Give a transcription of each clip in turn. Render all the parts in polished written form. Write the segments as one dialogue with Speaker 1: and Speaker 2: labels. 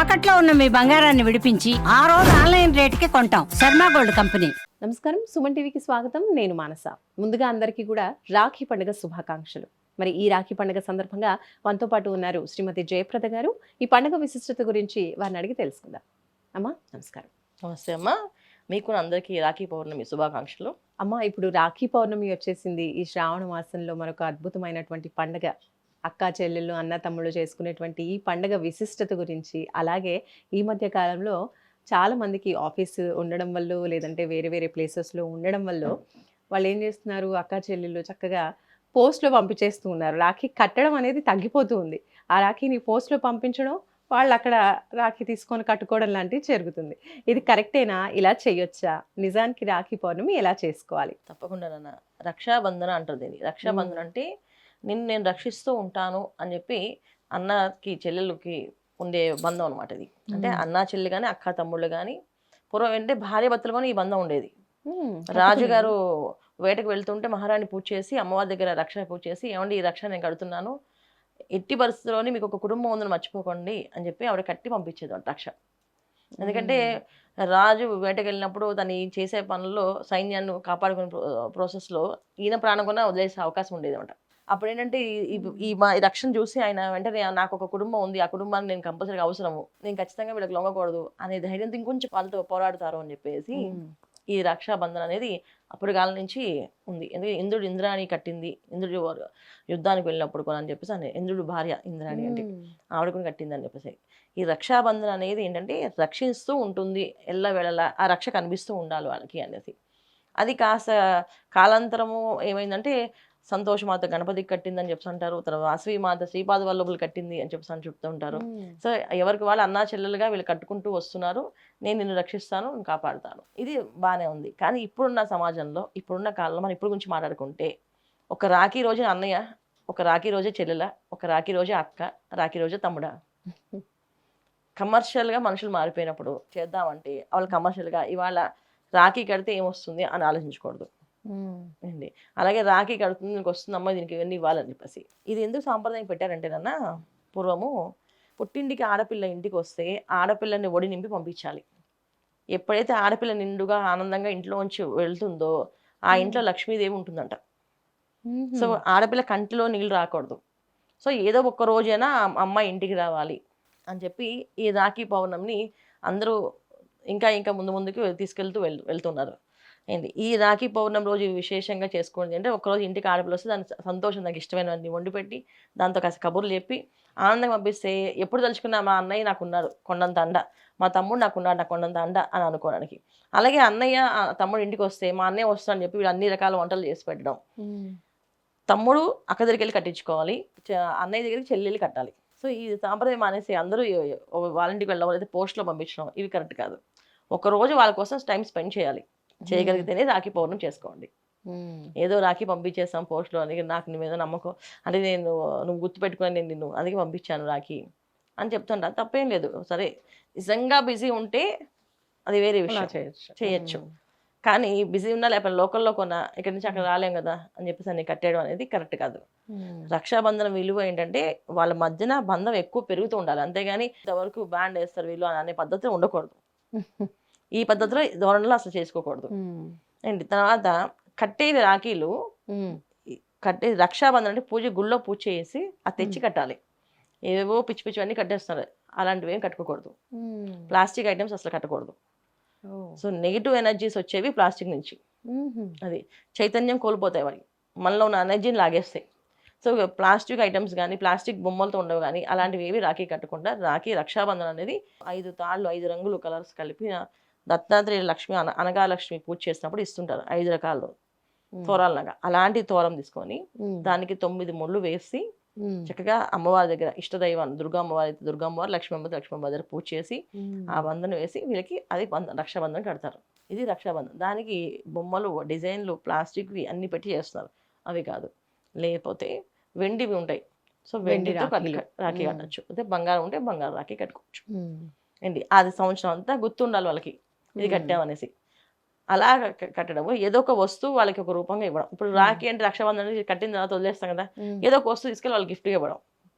Speaker 1: తాకట్లో ఉన్న మీ బంగారాన్ని విడిపించి ఆ రోజు ఆన్లైన్ రేటుకి కొంటాం. Sharma gold company.
Speaker 2: నమస్కారం, సుమన్ టీవీకి స్వాగతం. నేను మానస. ముందుగా అందరికీ కూడా రాఖీ పండుగ శుభాకాంక్షలు. మరి ఈ రాఖీ పండుగ సందర్భంగా మనతో పాటు ఉన్నారు శ్రీమతి జయప్రద గారు. ఈ పండుగ విశిష్టత గురించి వారిని అడిగి తెలుసుకుందాం. అమ్మా నమస్కారం.
Speaker 3: నమస్తే అమ్మా, మీకు అందరికీ రాఖీ పౌర్ణమి శుభాకాంక్షలు.
Speaker 2: అమ్మ, ఇప్పుడు రాఖీ పౌర్ణమి వచ్చేసింది. ఈ శ్రావణ మాసంలో మరొక అద్భుతమైనటువంటి పండుగ, అక్కా చెల్లెళ్ళు అన్న తమ్ముళ్ళు చేసుకునేటువంటి ఈ పండుగ విశిష్టత గురించి, అలాగే ఈ మధ్య కాలంలో చాలా మందికి ఆఫీస్ ఉండడం వల్ల లేదంటే వేరే వేరే ప్లేసెస్లో ఉండడం వల్ల వాళ్ళు ఏం చేస్తున్నారు, అక్కా చెల్లెళ్ళు చక్కగా పోస్ట్లో పంపించేస్తూ ఉన్నారు. రాఖీ కట్టడం అనేది తగ్గిపోతూ ఉంది. ఆ రాఖీని పోస్ట్లో పంపించడం, వాళ్ళు అక్కడ రాఖీ తీసుకొని కట్టుకోవడం లాంటివి జరుగుతుంది. ఇది కరెక్టేనా? ఇలా చేయొచ్చా? నిజానికి రాఖీ పౌర్ణమి ఎలా చేసుకోవాలి?
Speaker 3: తప్పకుండా నాన్న, రక్షాబంధన అంటారు దీన్ని. రక్షాబంధన అంటే నిన్ను నేను రక్షిస్తూ ఉంటాను అని చెప్పి అన్నకి చెల్లెళ్ళకి ఉండే బంధం అనమాట ఇది. అంటే అన్న చెల్లి కానీ అక్క తమ్ముళ్ళు కానీ పూర్వం ఏంటంటే భార్య భర్తలు కానీ ఈ బంధం ఉండేది. రాజుగారు వేటకు వెళ్తుంటే మహారాణి పూజ చేసి అమ్మవారి దగ్గర రక్ష పూజ చేసి, ఏమండి ఈ రక్ష నేను కడుతున్నాను, ఎట్టి పరిస్థితుల్లోని మీకు ఒక కుటుంబం ఉందని మర్చిపోకండి అని చెప్పి ఆవిడ కట్టి పంపించేది రక్ష. ఎందుకంటే రాజు వేటకు వెళ్ళినప్పుడు తను చేసే పనుల్లో సైన్యాన్ని కాపాడుకునే ప్రాసెస్లో ఈయన ప్రాణం కూడా వదిలేసే అవకాశం ఉండేది అనమాట. అప్పుడు ఏంటంటే ఈ మా రక్షణ చూసి ఆయన వెంటనే నాకు ఒక కుటుంబం ఉంది, ఆ కుటుంబానికి నేను కంపల్సరీగా అవసరము, నేను ఖచ్చితంగా వీళ్ళకి లొంగకూడదు అనే ధైర్యంతో ఇంకొంచెం వాళ్ళతో పోరాడుతారు అని చెప్పేసి ఈ రక్షాబంధన అనేది అప్పుడు కాలం నుంచి ఉంది. ఎందుకంటే ఇంద్రుడు ఇంద్రాణి కట్టింది, ఇంద్రుడు యుద్ధానికి వెళ్ళినప్పుడు కూడా అని చెప్పేసి అని ఇంద్రుడు భార్య ఇంద్రాణి అంటే ఆవిడ కూడా కట్టింది అని చెప్పేసి. ఈ రక్షాబంధన అనేది ఏంటంటే రక్షిస్తూ ఉంటుంది, ఎల్లవేళలా ఆ రక్ష కనిపిస్తూ ఉండాలి వాళ్ళకి అనేసి. అది కాస్త కాలాంతరము ఏమైందంటే సంతోషమాత గణపతికి కట్టిందని చెప్పి అంటారు, తర్వాత వాసవి మాత శ్రీపాద వల్లభులు కట్టింది అని చెప్పి అని చెప్తూ ఉంటారు. సో ఎవరికి వాళ్ళు అన్నా చెల్లెలుగా వీళ్ళు కట్టుకుంటూ వస్తున్నారు. నేను నిన్ను రక్షిస్తాను, నేను కాపాడుతాను, ఇది బాగానే ఉంది. కానీ ఇప్పుడున్న సమాజంలో, ఇప్పుడున్న కాలంలో మనం ఇప్పుడు గురించి మాట్లాడుకుంటే, ఒక రాఖీ రోజే అన్నయ్య, ఒక రాఖీ రోజే చెల్లెల, ఒక రాఖీ రోజే అక్క, రాఖీ రోజే తమ్ముడా. కమర్షియల్గా మనుషులు మారిపోయినప్పుడు చేద్దామంటే వాళ్ళు కమర్షియల్గా ఇవాళ రాఖీ కడితే ఏమొస్తుంది అని ఆలోచించకూడదు అండి. అలాగే రాఖీ కడుతుంది, దీనికి వస్తుంది అమ్మ, దీనికి ఇవన్నీ ఇవ్వాలని చెప్పేసి. ఇది ఎందుకు సాంప్రదాయం పెట్టారంటే నాన్న, పూర్వము పుట్టింటికి ఆడపిల్ల ఇంటికి వస్తే ఆడపిల్లని ఒడి నింపి పంపించాలి. ఎప్పుడైతే ఆడపిల్ల నిండుగా ఆనందంగా ఇంట్లోంచి వెళ్తుందో ఆ ఇంట్లో లక్ష్మీదేవి ఉంటుందంట. సో ఆడపిల్ల కంటిలో నీళ్ళు రాకూడదు. సో ఏదో ఒక్క రోజైనా అమ్మాయి ఇంటికి రావాలి అని చెప్పి ఈ రాఖీ పౌర్ణమిని అందరూ ఇంకా ఇంకా ముందుకు తీసుకెళ్తూ వెళ్తున్నారు ఏంటి. ఈ రాఖీ పౌర్ణమి రోజు విశేషంగా చేసుకోండి అంటే, ఒకరోజు ఇంటికి ఆడపిల్ల వస్తే దాని సంతోషం, నాకు ఇష్టమైనవన్నీ వండి పెట్టి దాంతో కాస్త కబుర్లు చెప్పి ఆనందంగా పంపిస్తే, ఎప్పుడు తలుచుకున్నా మా అన్నయ్య నాకున్నాడు కొండంత అండ, మా తమ్ముడు నాకున్నాడు నాకు కొండంత అండ అని అనుకోవడానికి. అలాగే అన్నయ్య తమ్ముడు ఇంటికి వస్తే మా అన్నయ్య వస్తాడని చెప్పి వీళ్ళు అన్ని రకాల వంటలు చేసి పెట్టడం. తమ్ముడు అక్క దగ్గరికి వెళ్ళి కట్టించుకోవాలి, అన్నయ్య దగ్గరికి చెల్లెళ్ళు కట్టాలి. సో ఈ సాంప్రదాయం అనేసి అందరూ వాళ్ళ ఇంటికి వెళ్ళడం, లేదా పోస్ట్లో పంపించడం, ఇవి కరెక్ట్ కాదు. ఒకరోజు వాళ్ళ కోసం టైం స్పెండ్ చేయాలి. చేయగలిగితేనే రాఖీ పౌర్ణమి చేసుకోండి. ఏదో రాఖీ పంపించేస్తాం పోస్ట్లో అని, నాకు నీ మీద నమ్మకం అంటే నువ్వు గుర్తుపెట్టుకుని నేను నిన్ను అందుకే పంపించాను రాఖీ అని చెప్తుంటా, తప్పేం లేదు. సరే నిజంగా బిజీ ఉంటే అది వేరే విషయం, చేయొచ్చు. కానీ బిజీ ఉన్నా లేకపోతే లోకల్లో కొన్నా ఇక్కడి నుంచి అక్కడ రాలేం కదా అని చెప్పేసి అన్ని కట్టేయడం అనేది కరెక్ట్ కాదు. రక్షాబంధన విలువ ఏంటంటే వాళ్ళ మధ్యన బంధం ఎక్కువ పెరుగుతూ ఉండాలి, అంతేగాని ఇంతవరకు బ్యాండ్ వేస్తారు వీళ్ళు అనే పద్ధతి ఉండకూడదు. ఈ పద్ధతిలో ధోరణిలో అసలు చేసుకోకూడదు అండి. తర్వాత కట్టేవి రాఖీలు కట్టే రక్షాబంధన అంటే గుళ్ళో పూజ చేసి అది తెచ్చి కట్టాలి. ఏవో పిచ్చి పిచ్చి అన్నీ కట్టేస్తారు, అలాంటివి ఏం కట్టుకోకూడదు. ప్లాస్టిక్ ఐటమ్స్ అసలు కట్టకూడదు. సో నెగిటివ్ ఎనర్జీస్ వచ్చేవి ప్లాస్టిక్ నుంచి, అది చైతన్యం కోల్పోతాయి, వారికి మనలో ఉన్న ఎనర్జీని లాగేస్తాయి. సో ప్లాస్టిక్ ఐటమ్స్ కానీ ప్లాస్టిక్ బొమ్మలతో ఉండవు కానీ అలాంటివి ఏవి రాఖీ కట్టకుండా, రాఖీ రక్షాబంధన అనేది 5 తాళ్ళు 5 రంగులు కలర్స్ కలిపి దత్తాత్రేయ లక్ష్మి అనగాలక్ష్మి పూజ చేసినప్పుడు ఇస్తుంటారు 5 రకాలు తోరాలలాగా. అలాంటి తోరం తీసుకొని దానికి 9 ముళ్ళు వేసి చక్కగా అమ్మవారి దగ్గర ఇష్టదైవాన్ని దుర్గా అమ్మవారి దుర్గా అమ్మవారు, లక్ష్మీ అమ్మవారి దగ్గర పూజ చేసి ఆ బంధన వేసి వీళ్ళకి అది రక్షాబంధన కడతారు. ఇది రక్షాబంధన. దానికి బొమ్మలు డిజైన్లు ప్లాస్టిక్వి అన్ని పెట్టి చేస్తున్నారు, అవి కాదు. లేకపోతే వెండివి ఉంటాయి, సో వెండితో రాఖీ కట్టచ్చు. అదే బంగారం ఉంటే బంగారం రాఖీ కట్టుకోవచ్చు అండి. అది సంవత్సరం అంతా గుర్తుండాలి వాళ్ళకి ఇది కట్టామనేసి. అలా కట్టడం, ఏదో ఒక వస్తువు వాళ్ళకి ఒక రూపంగా ఇవ్వడం. ఇప్పుడు రాఖీ అంటే రక్షాబంధన కట్టిన తర్వాత వదిలేస్తాం కదా, ఏదో ఒక వస్తువు తీసుకెళ్ళి వాళ్ళకి గిఫ్ట్గా ఇవ్వడం.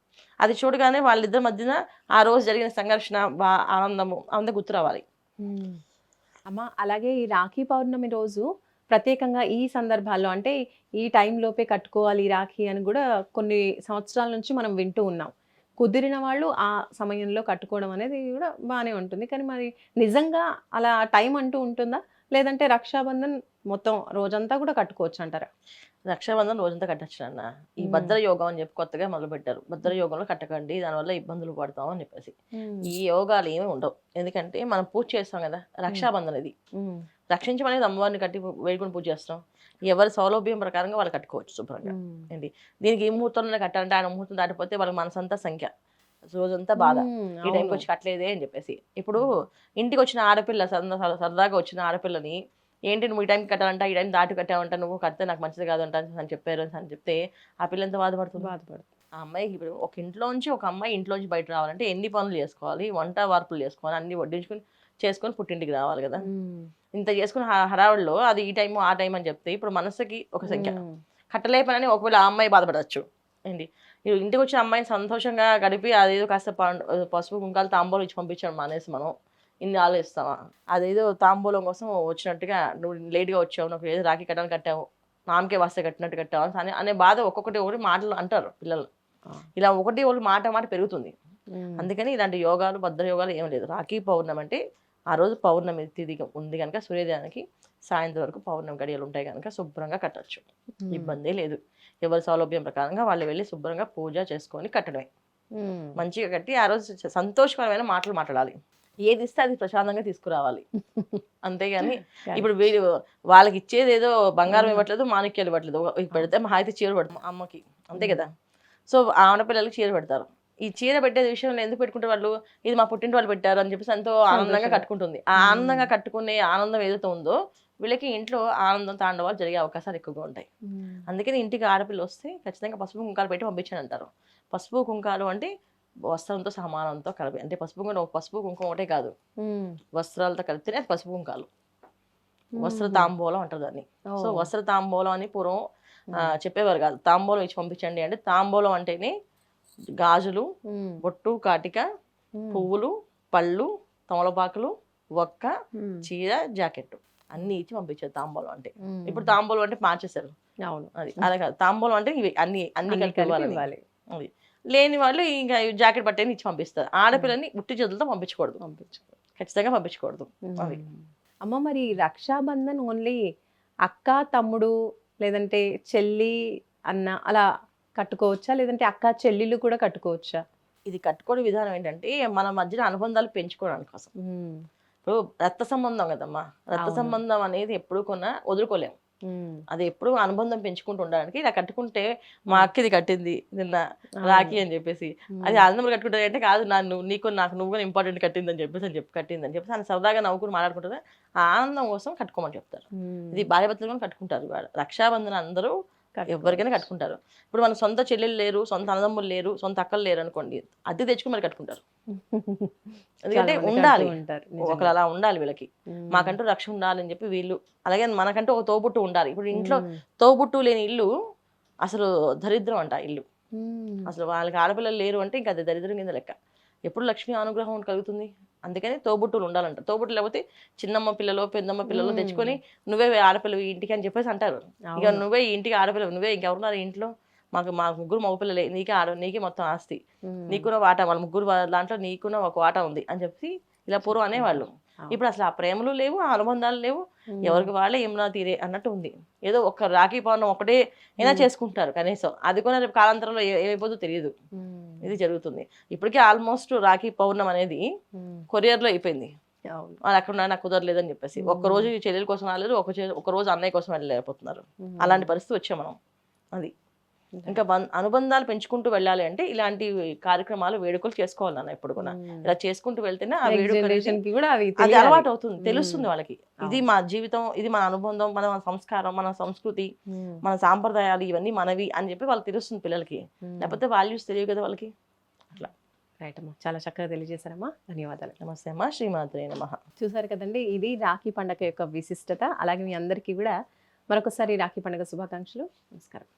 Speaker 3: అది చూడగానే వాళ్ళిద్దరి మధ్యన ఆ రోజు జరిగిన సంఘర్షణ ఆనందము అంతా గుర్తు రావాలి.
Speaker 2: అమ్మ అలాగే ఈ రాఖీ పౌర్ణమి రోజు ప్రత్యేకంగా ఈ సందర్భాల్లో అంటే ఈ టైం లోపే కట్టుకోవాలి ఈ రాఖీ అని కూడా కొన్ని సంవత్సరాల నుంచి మనం వింటూ ఉన్నాం. కుదిరిన వాళ్ళు ఆ సమయంలో కట్టుకోవడం అనేది కూడా బాగానే ఉంటుంది. కానీ మరి నిజంగా అలా టైం అంటూ ఉంటుందా? లేదంటే రక్షాబంధన్ మొత్తం రోజంతా కూడా కట్టుకోవచ్చు అంటారా?
Speaker 3: రక్షాబంధన్ రోజంతా కట్టచ్చు అన్న. ఈ భద్ర యోగం అని చెప్పి కొత్తగా మొదలు పెట్టారు. భద్ర యోగంలో కట్టకండి, దానివల్ల ఇబ్బందులు పడతాం అని చెప్పేసి. ఈ యోగాలు ఏమీ ఉండవు. ఎందుకంటే మనం పూజ చేస్తాం కదా, రక్షాబంధన్ ఇది రక్షించమనేది అమ్మవారిని కట్టి వేడుకొని పూజ చేస్తాం. ఎవరి సౌలభ్యం ప్రకారంగా వాళ్ళు కట్టుకోవచ్చు శుభ్రంగా. ఏంటి దీనికి ఈ ముహూర్తంలోనే కట్టాలంటే ఆయన ముహూర్తం దాటిపోతే వాళ్ళ మనసంతా సంఖ్య, రోజంతా బాధ, ఈ టైంకి వచ్చి కట్టలేదే అని చెప్పేసి. ఇప్పుడు ఇంటికి వచ్చిన ఆడపిల్ల సరదాగా వచ్చిన ఆడపిల్లని ఏంటి నువ్వు ఈ టైంకి కట్టాలంట, ఈ టైం దాటి కట్టావంట, నువ్వు కడితే నాకు మంచిది కాదంట అని చెప్పారు అని చెప్తే ఆ పిల్ల ఎంత బాధపడుతుంది. ఆ అమ్మాయికి ఇప్పుడు ఒక ఇంట్లోంచి ఒక అమ్మాయి ఇంట్లోంచి బయట రావాలంటే ఎన్ని పనులు చేసుకోవాలి, వంట వార్పులు చేసుకోవాలి, అన్ని వడ్డించుకుని చేసుకొని పుట్టింటికి రావాలి కదా. ఇంత చేసుకుని హడావుడిలో అది ఈ టైం ఆ టైం అని చెప్తే ఇప్పుడు మనసుకి ఒక సంఖ్య కట్టలేపనని ఒకవేళ ఆ అమ్మాయి బాధపడవచ్చు. ఏంటి ఇంటికి వచ్చిన అమ్మాయిని సంతోషంగా గడిపి అదేదో కాస్త పసుపు కుంకాలు తాంబూలం ఇచ్చి పంపించాడు మానేసి మనం ఇన్ని ఆలోచిస్తావా? అదేదో తాంబూలం కోసం వచ్చినట్టుగా నువ్వు లేట్గా వచ్చావు, నాకు ఏదో రాఖీ కట్టాలని కట్టావు, నామకే వస్తే కట్టినట్టు కట్టావు అనే బాధ ఒకటి మాటలు అంటారు పిల్లలు. ఇలా ఒకటి మాట పెరుగుతుంది. అందుకని ఇలాంటి యోగాలు భద్ర యోగాలు ఏం లేదు. రాఖీ పౌర్ణమి అంటే ఆ రోజు పౌర్ణమి తిథి ఉంది కనుక సూర్యోదయానికి సాయంత్రం వరకు పౌర్ణమి గడియలు ఉంటాయి కనుక శుభ్రంగా కట్టచ్చు, ఇబ్బంది లేదు. ఎవరి సౌలభ్యం ప్రకారంగా వాళ్ళు వెళ్ళి శుభ్రంగా పూజ చేసుకొని కట్టడమే. మంచిగా కట్టి ఆ రోజు సంతోషకరమైన మాటలు మాట్లాడాలి. ఏది ఇస్తే అది ప్రశాంతంగా తీసుకురావాలి. అంతేగాని ఇప్పుడు వీళ్ళు వాళ్ళకి ఇచ్చేది ఏదో బంగారం ఇవ్వట్లేదు, మాణిక్యాలు ఇవ్వట్లేదు. పెడితే మా అయితే చీర పెడతాం అమ్మకి, అంతే కదా. సో ఆడపిల్లలకి చీర పెడతారు. ఈ చీర పెట్టే విషయంలో ఎందుకు పెట్టుకుంటే వాళ్ళు ఇది మా పుట్టింటి వాళ్ళు పెట్టారు అని చెప్పేసి ఎంతో ఆనందంగా కట్టుకుంటుంది. ఆ ఆనందంగా కట్టుకునే ఆనందం ఏదైతే ఉందో వీళ్ళకి ఇంట్లో ఆనందం తాండవాలు జరిగే అవకాశాలు ఎక్కువగా ఉంటాయి. అందుకని ఇంటికి ఆడపిల్ల వస్తే ఖచ్చితంగా పసుపు కుంకాలు పెట్టి పంపించాను అంటారు. పసుపు కుంకాలు అంటే వస్త్రంతో సమానంతో కలిపి, అంటే పసుపు కుంకుమ ఒకటే కాదు, వస్త్రాలతో కలిపితేనే అది పసుపు కుంకాలు. వస్త్ర తాంబూలం అంటారు దాన్ని. సో వస్త్ర తాంబూలం అని పూర్వం చెప్పేవారు కాదు, తాంబూలం ఇచ్చి పంపించండి అంటే. తాంబూలం అంటేనే గాజులు, బొట్టు, కాటిక, పువ్వులు, పళ్ళు, తమలపాకులు, ఒక్క, చీర, జాకెట్ అన్ని ఇచ్చి పంపించారు తాంబూలం అంటే. ఇప్పుడు తాంబూలం అంటే మార్చేశారు. అవును, అది అలా కాదు. తాంబూలం అంటే ఇవి అన్ని కలిపి అది లేని వాళ్ళు ఇంకా జాకెట్ బట్టని ఇచ్చి పంపిస్తారు. ఆడపిల్లని ఉట్టి చేతులతో పంపించకూడదు, ఖచ్చితంగా పంపించకూడదు. అది
Speaker 2: అమ్మ. మరి రక్షాబంధన్ ఓన్లీ అక్క తమ్ముడు లేదంటే చెల్లి అన్న అలా కట్టుకోవచ్చా, లేదంటే అక్క చెల్లెళ్ళు కూడా కట్టుకోవచ్చా?
Speaker 3: ఇది కట్టుకోవడం విధానం ఏంటంటే మన మధ్యన అనుబంధాలు పెంచుకోవడానికి కోసం. ఇప్పుడు రక్త సంబంధం కదమ్మా, రక్త సంబంధం అనేది ఎప్పుడు కొన్నా వదులుకోలేము. అది ఎప్పుడు అనుబంధం పెంచుకుంటూ ఉండడానికి ఇలా కట్టుకుంటే మా అక్క ఇది కట్టింది నిన్న రాఖీ అని చెప్పేసి, అది ఆనందం కట్టుకుంటుంది అంటే కాదు, నీకు నాకు నువ్వు కూడా ఇంపార్టెంట్ కట్టింది అని చెప్పి కట్టింది అని చెప్పేసి అని సరదాగా నవ్వుకుని మాట్లాడుకుంటుంది. ఆ ఆనందం కోసం కట్టుకోమని చెప్తారు. ఇది భార్య భర్తలు కూడా కట్టుకుంటారు. రక్షాబంధన అందరూ ఎవరికైనా కట్టుకుంటారు. ఇప్పుడు మన సొంత చెల్లెలు లేరు, సొంత అన్నదమ్ములు లేరు, సొంత అక్కలు లేరు అనుకోండి, అద్దె తెచ్చుకుని మరి కట్టుకుంటారు. ఎందుకంటే ఉండాలి, ఒకరు అలా ఉండాలి వీళ్ళకి, మాకంటూ రక్షణ ఉండాలని చెప్పి వీళ్ళు. అలాగే మనకంటూ ఒక తోబుట్టు ఉండాలి. ఇప్పుడు ఇంట్లో తోబుట్టు లేని ఇల్లు అసలు దరిద్రం అంట. ఇల్లు అసలు వాళ్ళకి ఆడపిల్లలు లేరు అంటే ఇంకా అది దరిద్రం కింద లెక్క. ఎప్పుడు లక్ష్మీ అనుగ్రహం కలుగుతుంది. అందుకని తోబుట్టులు ఉండాలంట. తోబుట్టు లేకపోతే చిన్నమ్మ పిల్లలు పెద్దమ్మ పిల్లలు తెచ్చుకొని నువ్వే ఆడపిల్లలు ఇంటికి అని చెప్పేసి అంటారు. ఇక నువ్వే ఇంటికి ఆడపిల్లలు, నువ్వే ఇంకెవరున్నారు ఇంట్లో, మా ముగ్గురు మగపిల్లలే, నీకే మొత్తం ఆస్తి, నీకున్న వాటా, వాళ్ళ ముగ్గురు దాంట్లో నీకున్న ఒక వాటా ఉంది అని చెప్పి ఇలా పూర్వం అనేవాళ్ళు. ఇప్పుడు అసలు ఆ ప్రేమలు లేవు, ఆ అనుబంధాలు లేవు, ఎవరికి వాళ్ళే ఏమన్నా తీరే అన్నట్టు ఉంది. ఏదో ఒక రాఖీ పౌర్ణం ఒకటే అయినా చేసుకుంటారు కనీసం, అది కూడా రేపు కాలాంతరంలో ఏమైపోతుందో తెలియదు. ఇది జరుగుతుంది. ఇప్పటికీ ఆల్మోస్ట్ రాఖీ పౌర్ణం అనేది కొరియర్లో అయిపోయింది. వాళ్ళు అక్కడ నాకు కుదరలేదని చెప్పేసి ఒక్కరోజు చెల్లెల కోసం రాలేదు, ఒక రోజు అన్నయ్య కోసం వెళ్ళలేకపోతున్నారు. అలాంటి పరిస్థితి వచ్చాం మనం. అది ఇంకా అనుబంధాలు పెంచుకుంటూ వెళ్ళాలి అంటే ఇలాంటి కార్యక్రమాలు, వేడుకలు చేసుకోవాలి నాన్న. ఎప్పుడు కూడా ఇలా చేసుకుంటూ వెళ్తేనే ఆ వేడుకలు అది అలవాటు అవుతుంది, తెలుస్తుంది వాళ్ళకి. ఇది మా జీవితం, ఇది మన అనుబంధం, మన సంస్కారం, మన సంస్కృతి, మన సాంప్రదాయాలు ఇవన్నీ మనవి అని చెప్పి వాళ్ళకి తెలుస్తుంది పిల్లలకి. లేకపోతే వాల్యూస్ తెలియదు కదా వాళ్ళకి. అట్లా.
Speaker 2: రైట్ అమ్మా, చాలా చక్కగా తెలియజేశారమ్మా, ధన్యవాదాలు.
Speaker 3: నమస్తే అమ్మా, శ్రీమాత్రే నమః.
Speaker 2: చూసారు కదండి, ఇది రాఖీ పండుగ యొక్క విశిష్టత. అలాగే మీ అందరికీ కూడా మరొకసారి రాఖీ పండుగ శుభాకాంక్షలు. నమస్కారం.